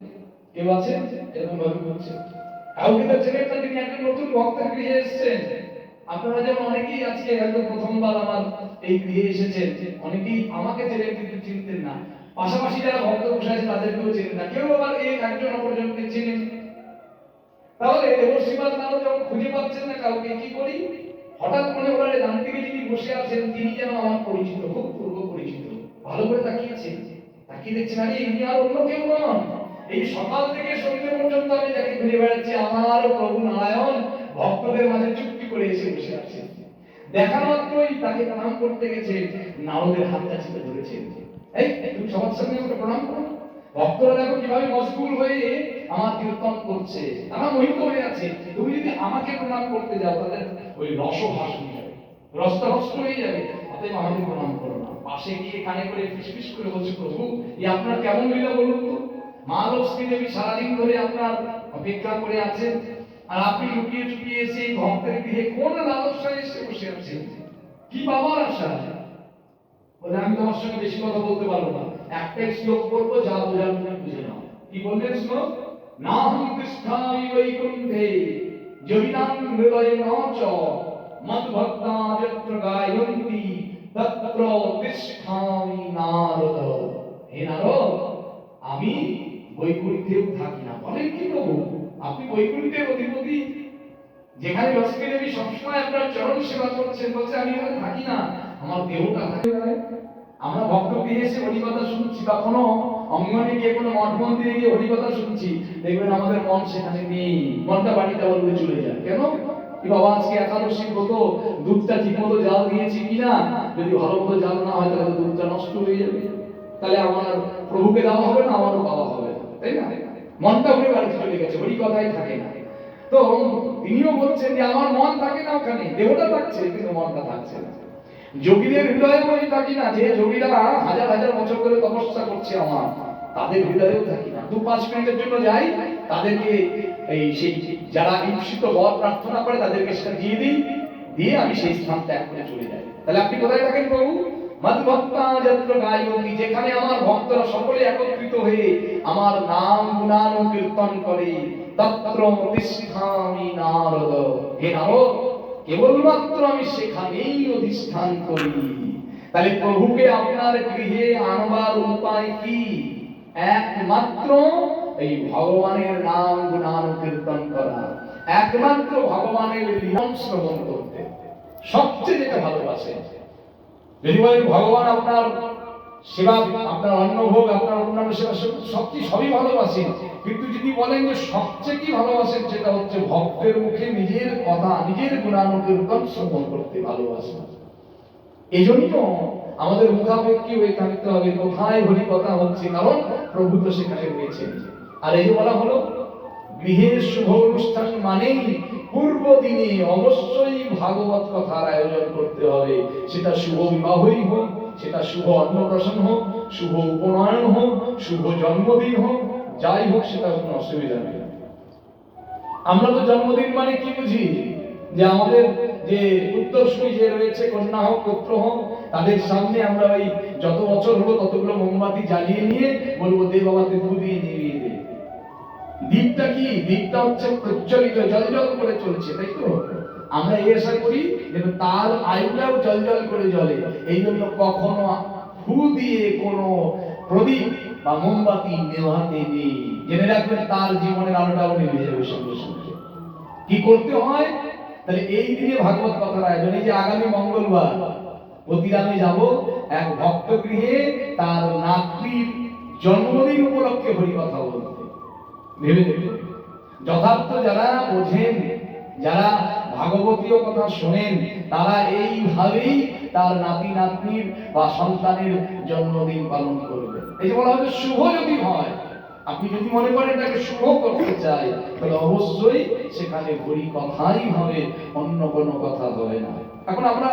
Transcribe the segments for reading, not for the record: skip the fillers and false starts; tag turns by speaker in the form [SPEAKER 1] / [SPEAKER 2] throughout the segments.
[SPEAKER 1] কেউ আছে এরকম ভাবে বলছে? কাউকে তো চেনেন না, তিনি একটা নতুন ভক্তের গৃহে এসেছেন। আপনারা যেমন অনেকেই আজকে হয়তো প্রথমবার আমার এই গৃহে এসেছেন, অনেকেই আমাকে চেনেন কিন্তু চিনতেন না। পাশাপাশি যারা ভক্ত বসে আছে তাদেরকেও চেনেন না, কেউ আবার এই একজন অপরজনকে চেনেন। তাহলে দেবশ্রীবাদ নারদ যখন খুঁজে পাচ্ছেন না কাউকে, কি করি? হঠাৎ মনে হলো ডান দিকে যিনি বসে আছেন তিনি যেন আমার পরিচিত, খুব পূর্ব পরিচিত। ভালো করে তাকিয়েছেন, তাকিয়ে দেখছেন আরে ইনি আর অন্য কেউ নন, এই সকাল থেকে সন্ধ্যে পর্যন্ত আমি যাকে ঘুরে বেড়াচ্ছি আমার প্রভু নারায়ণ ভক্তদের মাঝে চুক্তি করে এসে বসে আছেন। দেখা মাত্রই তাকে প্রণাম করতে গেছে, নারদের হাতটা চেপে ধরেছেন। এই তুমি সবার সামনে আমাকে প্রণাম করো। ভক্তরা দেখো কিভাবে মশগুল হয়ে আমার কীর্তন করছে, তারা মোহিত হয়ে আছে। তুমি যদি আমাকে প্রণাম করতে যাও তাদের ওই রসভাস হয়ে যাবে, রস্তভস্ত হয়ে যাবে। অতএব আমাকে প্রণাম করো না। পাশে গিয়ে কানে করে ফিসফিস করে বলছে, প্রভু এই আপনার কেমন লীলা বলুন তো? মা লক্ষ্মী দেবী সারাদিন ধরে আপনার অপেক্ষা করে আছেন, আর আপনি লুকিয়ে চুপিয়ে এসে এই ভক্তের গৃহে কোন লালসায় এসে বসে আছেন? কি বাবার আশা? বলে আমি তোমার সঙ্গে বেশি কথা বলতে পারবো না, একটাই শ্লোক বলবো, যা বোঝার তুমি বুঝে নাও। কি বললেন শ্লোক? নাহং তিষ্ঠামি বৈকুণ্ঠে জহিনাং হৃদয়ে নচ মদ্ভক্তা যত্র গায়ন্তি তত্র তিষ্ঠামি নারদ। হে নারদ, আমি বৈকুণ্ঠেও থাকি না। বলেন কি প্রভু, আপনি বৈকুণ্ঠের অধিপতি, যেখানে লক্ষ্মী দেবী সবসময় আপনার চরণ সেবা করছেন, বলছে আমি এখানে থাকি না, আমার দেহটা থাকে। আমরা ভক্ত গৃহে এসে হরিকথা শুনছি বা কোনো অঙ্গনে গিয়ে কোনো মঠ মন্দিরে গিয়ে হরিকথা শুনছি, দেখবেন আমাদের মন সেখানে নেই, মনটা বাড়িতে আবার উড়ে চলে যায়। কেন? কি বাবা আজকে একাদশী ব্রত, দুধটা ঠিক মতো জাল দিয়েছি কিনা? যদি ভালো মতো জাল না হয় তাহলে দুধটা নষ্ট হয়ে যাবে, তাহলে আমার প্রভুকে দেওয়া হবে না, আমারও পাওয়া হবে না, তাই না? মনটা উড়ে বাড়িতে চলে গেছে, হরিকথায় থাকে না। তো তিনিও বলছেন যে আমার মন থাকে না ওখানে, দেহটা থাকছে কিন্তু মনটা থাকছে না। যোগীদের হৃদয়ে আমি থাকি না, যে যোগীরা হাজার হাজার বছর ধরে তপস্যা করছে আমার, তাদের হৃদয়েও থাকি না। 2-5 মিনিটের জন্য যাই, তাদেরকে এই সেই যারা ঈপ্সিত বর প্রার্থনা করে তাদেরকে সেটা দিয়ে দিই, দিয়ে আমি সেই স্থান ত্যাগ করে চলে যাই। তাহলে আপনি কোথায় থাকেন প্রভু? মদ্ভক্তা যত্র গায়ন্তি, যেখানে আমার ভক্তরা সকলে একত্রিত হয়ে আমার নাম গুণান কীর্তন করে, তত্র তিষ্ঠামি নারদ। হে নারদ, কেবলমাত্র আমি সেখানেই অধিষ্ঠান করি। তাহলে প্রভুকে আপনার গৃহে আনবার উপায় কি? একমাত্র এই ভগবানের নাম গুণান কীর্তন করা, একমাত্র ভগবানের লীলা শ্রবণ করতে সবচেয়ে যেটা ভালোবাসে। যদি বলেন ভগবান আপনার সেবা, আপনার অন্নভোগ, আপনার অন্যান্য সেবা সবচেয়ে সবই ভালোবাসেন, কিন্তু যদি বলেন যে সবচেয়ে কি ভালোবাসেন, সেটা হচ্ছে ভক্তের মুখে নিজের কথা, নিজের গুণানুকীর্তন শ্রবণ করতে ভালোবাসেন। এই জন্য আমাদের মুখাপেক্ষী হয়ে থাকতে হবে কোথায় হরি কথা হচ্ছে, কারণ প্রভু তো সেখানে রয়েছেন। আর এই যে বলা হলো গৃহের শুভ অনুষ্ঠান মানেই পূর্ব দিনে অবশ্যই ভাগবত কথার আয়োজন করতে হবে। সেটা শুভ বিবাহই হোক, সেটা শুভ অন্নপ্রাশন হোক, শুভ উপনয়ন হোক, শুভ জন্মদিন হোক, যাই হোক সেটা কোনো অসুবিধা নেই। আমরা তো জন্মদিন মানে কি বুঝি? যে আমাদের যে উত্তরসূরি যে রয়েছে, কন্যা হোক পুত্র হোক, তাদের সামনে আমরা ওই যত বছর হলো ততগুলো মোমবাতি জ্বালিয়ে নিয়ে বলবো দে বাবা তুই দু দিয়ে নিভিয়ে দে। দীপটা কি? দীপটা হচ্ছে প্রজ্বলিত, জলজল করে চলছে, তাই তো? আমরা এই আশা করি যে তার আয়ুটাও জলজল করে জ্বলে। এই জন্য কখনো ফু দিয়ে কোনো প্রদীপ বা মোমবাতি নেভাতে নেই। জেনে রাখবেন তার জীবনের আলোটাও নিভে যাবে সঙ্গে সঙ্গে। কি করতে হয়? তাহলে এই দিনে ভাগবত কথার আয়োজন। এই যে আগামী মঙ্গলবার প্রতিরামে যাব এক ভক্ত গৃহে তার নাতনির জন্মদিন উপলক্ষে হরি কথা বলতে। ভেবে দেখুন, যথার্থ যারা বোঝেন, যারা ভাগবতীয় কথা শোনেন, তারা এইভাবেই তার নাতি নাতনির বা সন্তানের জন্মদিন পালন করবে। এই যে বলা হচ্ছে শুভ যদি হয়, আপনি যদি মনে করেন এটাকে শুভ করতে চাই, তাহলে অবশ্যই সেখানে হরি কথাই হবে, অন্য কোনো কথা হবে না। এখন আমরা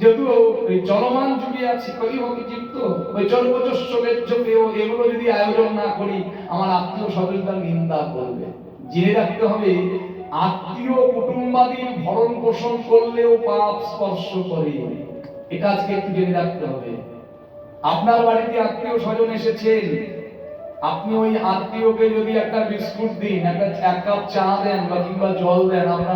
[SPEAKER 1] যেহেতু ওই চলমান যুগে আছি, কলিযুগে জীবিত, ওই জন্মোৎসবের যুগেও এগুলো যদি আয়োজন না করি, আমার আত্মীয় স্বজনরা নিন্দা করবে। জেনে রাখতে হবে আত্মীয় কুটুম্বাদীর ভরণ পোষণ করলেও পাপ স্পর্শ করে, এটা আজকে একটু জেনে রাখতে হবে। আপনার বাড়িতে আত্মীয় স্বজন এসেছেন, আপনি ওই আত্মীয়কে যদি একটা বিস্কুট দিন, এক কাপ চা দেন বা কিংবা জল দেন, আপনার